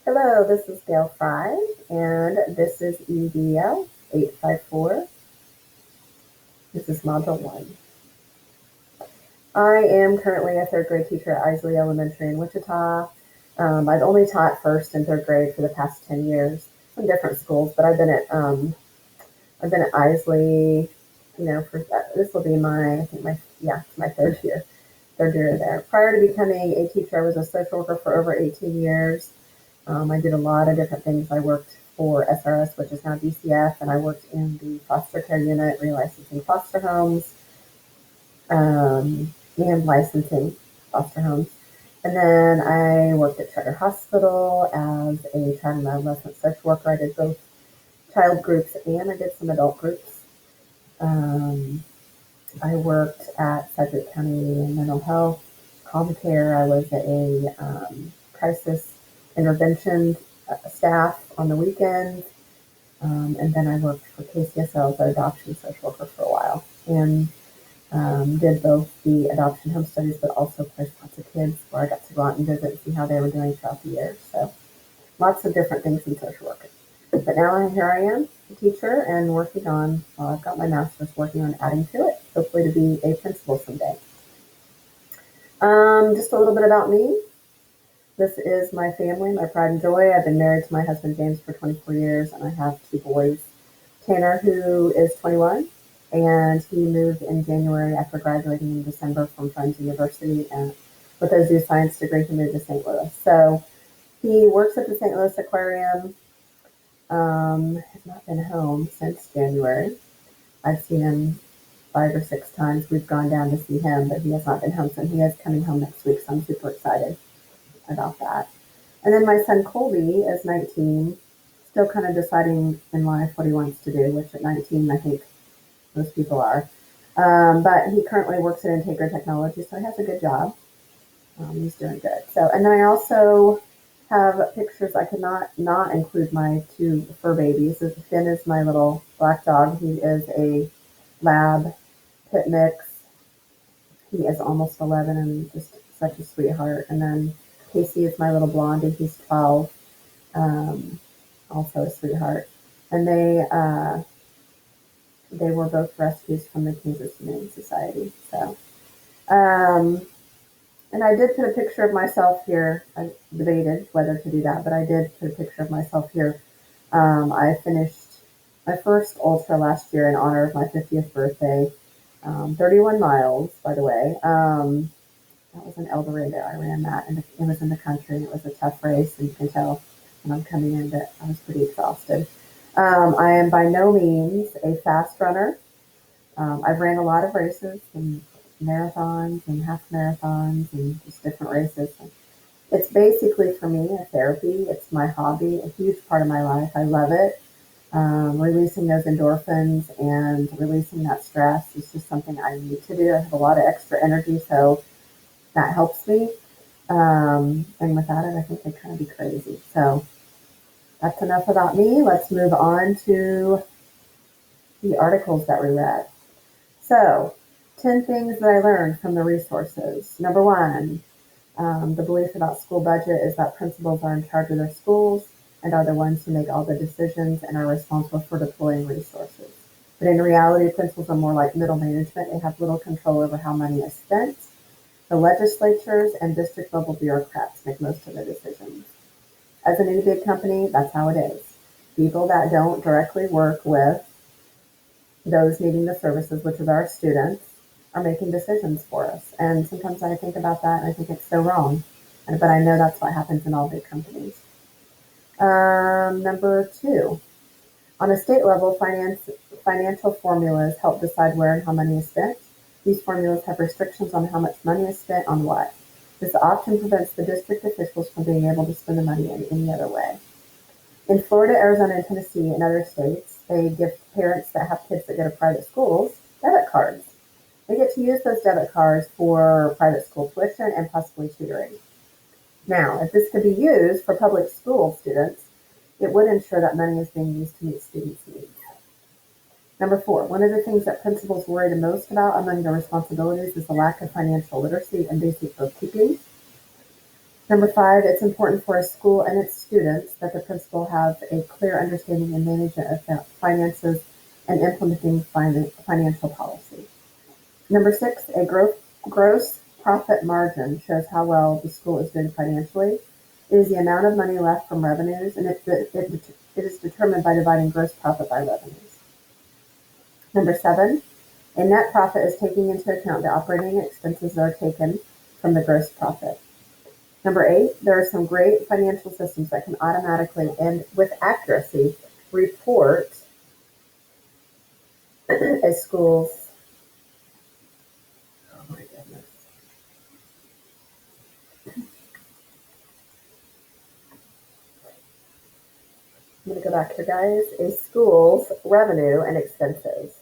Hello, this is Gail Fry, and this is EDL 854. This is Module 1. I am currently a third grade teacher at Isley Elementary in Wichita. I've only taught first and third grade for the past 10 years, some different schools, but I've been at Isley, for this will be my third year there. Prior to becoming a teacher, I was a social worker for over 18 years. I did a lot of different things. I worked for SRS, which is now DCF, and I worked in the foster care unit, relicensing foster homes, and licensing foster homes. And then I worked at Charter Hospital as a child and adolescent social worker. I did both child groups and I did some adult groups. I worked at Sedgwick County Mental Health, Home Care. I was a crisis intervention staff on the weekends. And then I worked for KCSL as an adoption social worker for a while and did both the adoption home studies, but also placed lots of kids where I got to go out and visit and see how they were doing throughout the year. So lots of different things in social work. But now here I am, a teacher, and I've got my master's working on adding to it, hopefully to be a principal someday. Just a little bit about me. This is my family, my pride and joy. I've been married to my husband, James, for 24 years, and I have two boys. Tanner, who is 21, and he moved in January after graduating in December from Friends University, and with a zoo science degree, he moved to St. Louis. So he works at the St. Louis Aquarium. Has not been home since January. I've seen him 5 or 6 times. We've gone down to see him, but he has not been home, so he is coming home next week, so I'm super excited about that. And then my son Colby is 19, still kind of deciding in life what he wants to do, which at 19 I think most people are. But he currently works at Integra Technology, so he has a good job. He's doing good. So, and then I also have pictures. I could not include my two fur babies. Finn is my little black dog. He is a lab pit mix. He is almost 11 and just such a sweetheart. And then Casey is my little blondie. He's 12, also a sweetheart. And they were both rescues from the Kansas Humane Society. So, and I did put a picture of myself here. I debated whether to do that, but I did put a picture of myself here. I finished my first ultra last year in honor of my 50th birthday. 31 miles, by the way. That was in El Dorado. I ran that, and it was in the country, and it was a tough race, and you can tell when I'm coming in that I was pretty exhausted. I am by no means a fast runner. I've ran a lot of races and marathons and half marathons and just different races. It's basically for me a therapy. It's my hobby, a huge part of my life. I love it. Releasing those endorphins and releasing that stress is just something I need to do. I have a lot of extra energy, so that helps me. And without it, I think I'd kind of be crazy. So that's enough about me. Let's move on to the articles that we read. So 10 things that I learned from the resources. Number one, the belief about school budget is that principals are in charge of their schools and are the ones who make all the decisions and are responsible for deploying resources. But in reality, principals are more like middle management. They have little control over how money is spent. The legislatures and district level bureaucrats make most of the decisions. As in any big company, that's how it is. People that don't directly work with those needing the services, which is our students, are making decisions for us. And sometimes I think about that and I think it's so wrong. But I know that's what happens in all big companies. Number two, on a state level, financial formulas help decide where and how money is spent. These formulas have restrictions on how much money is spent on what. This often prevents the district officials from being able to spend the money in any other way. In Florida, Arizona, and Tennessee, and other states, they give parents that have kids that go to private schools debit cards. They get to use those debit cards for private school tuition and possibly tutoring. Now, if this could be used for public school students, it would ensure that money is being used to meet students' needs. Number four, one of the things that principals worry the most about among their responsibilities is the lack of financial literacy and basic bookkeeping. Number 5, it's important for a school and its students that the principal have a clear understanding and management of finances and implementing financial policy. Number 6, a gross profit margin shows how well the school is doing financially. It is the amount of money left from revenues, and it is determined by dividing gross profit by revenues. Number 7, a net profit is taking into account the operating expenses that are taken from the gross profit. Number 8, there are some great financial systems that can automatically and with accuracy report a school's, oh my goodness. I'm going to go back here, guys. A school's revenue and expenses.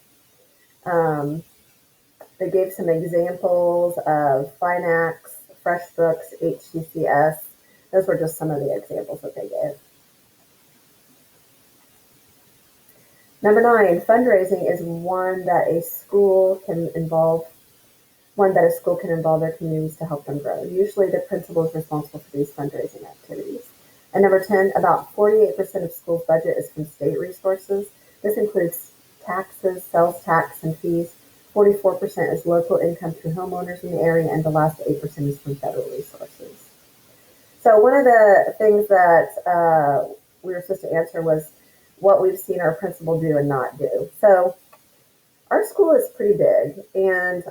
They gave some examples of Finax, FreshBooks, HCCS. Those were just some of the examples that they gave. Number 9, fundraising is one that a school can involve their communities to help them grow. Usually the principal is responsible for these fundraising activities. And number 10, about 48% of schools' budget is from state resources. This includes taxes, sales tax, and fees. 44% is local income through homeowners in the area, and the last 8% is from federal resources. So one of the things that we were supposed to answer was what we've seen our principal do and not do. So our school is pretty big, and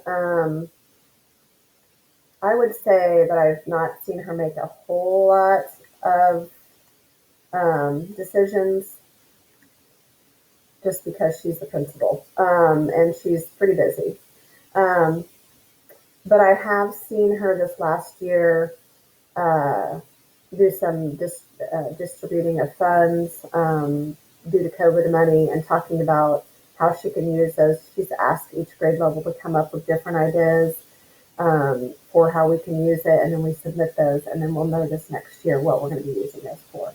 I would say that I've not seen her make a whole lot of decisions just because she's the principal, and she's pretty busy. But I have seen her this last year do some distributing of funds due to COVID money and talking about how she can use those. She's asked each grade level to come up with different ideas for how we can use it, and then we submit those, and then we'll know this next year what we're going to be using those for.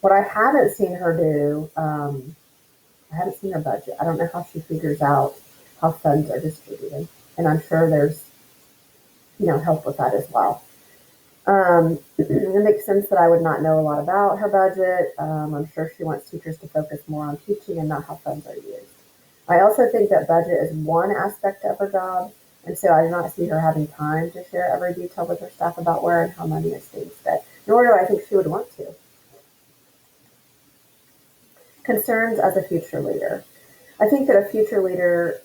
What I haven't seen her do, I haven't seen her budget. I don't know how she figures out how funds are distributed, and I'm sure there's help with that as well. It makes sense that I would not know a lot about her budget. I'm sure she wants teachers to focus more on teaching and not how funds are used. I also think that budget is one aspect of her job, and so I do not see her having time to share every detail with her staff about where and how money is being spent, nor do I think she would want to. Concerns as a future leader. I think that a future leader,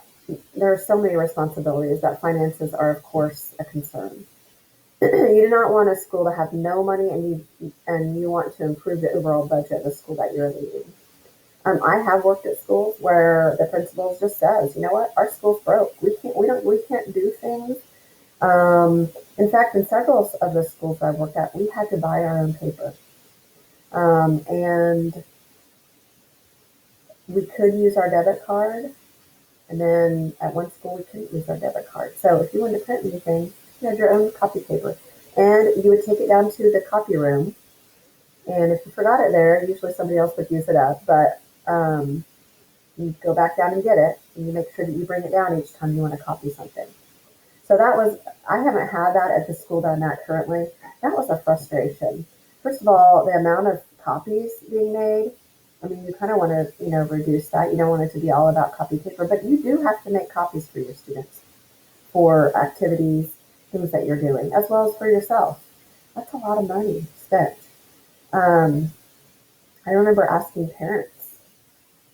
there are so many responsibilities that finances are, of course, a concern. You do not want a school to have no money, and you want to improve the overall budget of the school that you're leading. I have worked at schools where the principal just says, you know what, our school's broke. We can't do things. In fact, in several of the schools I've worked at, we had to buy our own paper, and we could use our debit card. And then at one school, we couldn't use our debit card. So if you wanted to print anything, you had your own copy paper, and you would take it down to the copy room. And if you forgot it there, usually somebody else would use it up, but you go back down and get it, and you make sure that you bring it down each time you want to copy something. So I haven't had that at the school that I'm at currently. That was a frustration. First of all, the amount of copies being made, I mean, you kind of want to, reduce that. You don't want it to be all about copy paper, but you do have to make copies for your students for activities, things that you're doing, as well as for yourself. That's a lot of money spent. I remember asking parents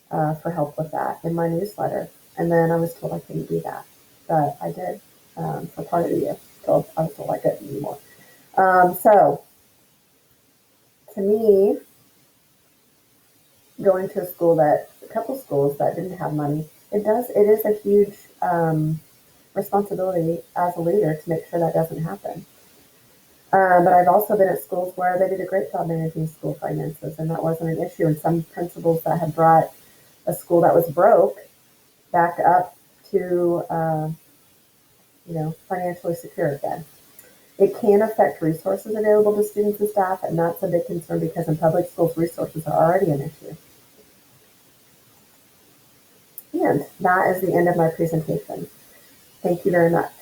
for help with that in my newsletter, and then I was told I couldn't do that, but I did for part of the year. So I was told I couldn't anymore. So to me, going to a couple schools that didn't have money, it is a huge responsibility as a leader to make sure that doesn't happen. But I've also been at schools where they did a great job managing school finances, and that wasn't an issue. And some principals that had brought a school that was broke back up to, financially secure again. It can affect resources available to students and staff, and that's a big concern because in public schools, resources are already an issue. And that is the end of my presentation. Thank you very much.